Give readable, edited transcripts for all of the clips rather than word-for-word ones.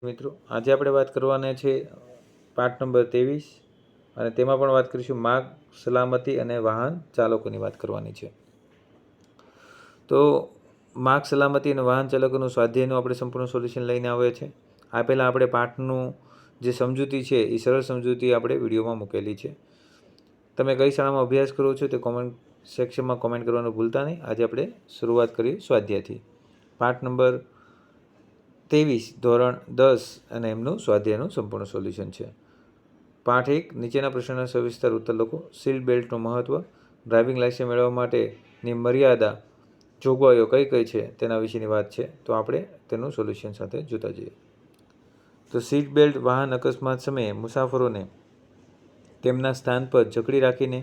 મિત્રો, આજે આપણે વાત કરવાના છે પાઠ નંબર 23 અને તેમાં પણ વાત કરીશું માર્ગ સલામતી અને વાહન ચાલકોની વાત કરવાની છે. તો માર્ગ સલામતી અને વાહન ચાલકોનું સ્વાધ્યાયનું આપણે સંપૂર્ણ સોલ્યુશન લઈને આવ્યા છે. આ પહેલાં આપણે પાઠનું જે સમજૂતી છે એ સરળ સમજૂતી આપણે વિડીયોમાં મૂકેલી છે. તમે કઈ શાળામાં અભ્યાસ કરો છો તે કોમેન્ટ સેક્શનમાં કોમેન્ટ કરવાનું ભૂલતા નહીં. આજે આપણે શરૂઆત કરીએ સ્વાધ્યાયથી. પાઠ નંબર 23 ધોરણ 10 અને એમનું સ્વાધ્યાયનું સંપૂર્ણ સોલ્યુશન છે. પાઠ 1 નીચેના પ્રશ્નોના સવિસ્તાર ઉત્તર લખો. સીટ બેલ્ટનું મહત્વ, ડ્રાઇવિંગ લાયસન્સ મેળવવા માટેની મર્યાદા જોગવાઈઓ કઈ કઈ છે તેના વિશેની વાત છે. તો આપણે તેનું સોલ્યુશન સાથે જોતા જઈએ. તો સીટ બેલ્ટ વાહન અકસ્માત સમયે મુસાફરોને તેમના સ્થાન પર જકડી રાખીને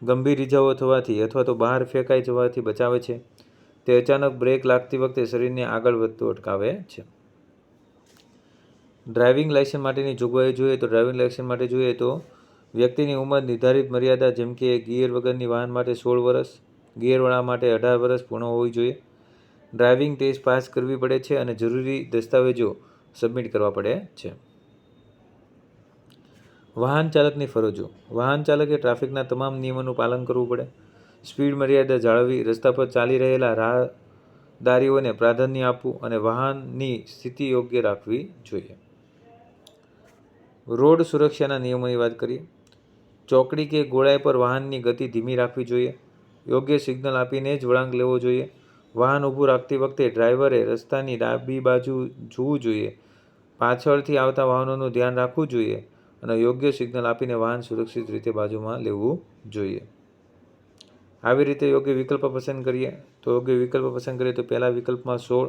ગંભીર ઇજાઓ થવાથી અથવા તો બહાર ફેંકાઈ જવાથી બચાવે છે. તે અચાનક બ્રેક લાગતી વખતે શરીરને આગળ વધતું અટકાવે છે. ડ્રાઇવિંગ લાયસન્સ માટેની જોગવાઈઓ જોઈએ તો ડ્રાઇવિંગ લાયસન્સ માટે જોઈએ તો વ્યક્તિની ઉંમર નિર્ધારિત મર્યાદા જેમ કે ગિયર વગરની વાહન માટે 16 વર્ષ, ગિયરવાળા માટે 18 વર્ષ પૂર્ણ હોવી જોઈએ. ડ્રાઇવિંગ ટેસ્ટ પાસ કરવી પડે છે અને જરૂરી દસ્તાવેજો સબમિટ કરવા પડે છે. વાહન ચાલકની ફરજો. વાહન ચાલકે ટ્રાફિકના તમામ નિયમોનું પાલન કરવું પડે. સ્પીડ મર્યાદા જાળવવી, રસ્તા પર ચાલી રહેલા રાહદારીઓને પ્રાધાન્ય આપવું અને વાહનની સ્થિતિ યોગ્ય રાખવી જોઈએ. રોડ સુરક્ષાના નિયમોની વાત કરીએ. ચોકડી કે ગોળાઈ પર વાહનની ગતિ ધીમી રાખવી જોઈએ. યોગ્ય સિગ્નલ આપીને જ વળાંક લેવો જોઈએ. વાહન ઊભું રાખતી વખતે ડ્રાઈવરે રસ્તાની ડાબી બાજુ જોવું જોઈએ. પાછળથી આવતા વાહનોનું ધ્યાન રાખવું જોઈએ અને યોગ્ય સિગ્નલ આપીને વાહન સુરક્ષિત રીતે બાજુમાં લેવું જોઈએ. આવી રીતે યોગ્ય વિકલ્પ પસંદ કરીએ. તો યોગ્ય વિકલ્પ પસંદ કરીએ તો પહેલા વિકલ્પમાં 16,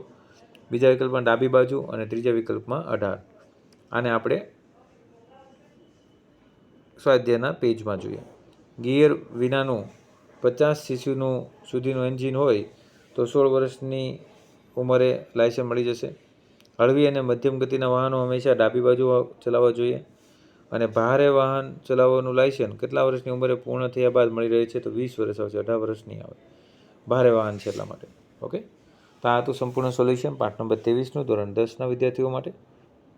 બીજા વિકલ્પમાં ડાબી બાજુ અને ત્રીજા વિકલ્પમાં 18. આને આપણે સ્વાધ્યાયના પેજમાં જોઈએ. ગિયર વિનાનું 50 સીસીનું સુધીનું એન્જિન હોય તો 16 વર્ષની ઉંમરે લાયસન્સ મળી જશે. હળવી અને મધ્યમ ગતિના વાહનો હંમેશા ડાબી બાજુ ચલાવવા જોઈએ અને ભારે વાહન ચલાવવાનું લાયસન્સ કેટલા વર્ષની ઉંમરે પૂર્ણ થયા બાદ મળી રહે છે તો 20 વર્ષ આવશે, 18 વર્ષ નહીં આવે. ભારે વાહન છે એટલા માટે. ઓકે, તો આ હતું સંપૂર્ણ સોલ્યુશન પાઠ નંબર 23નું ધોરણ 10ના વિદ્યાર્થીઓ માટે.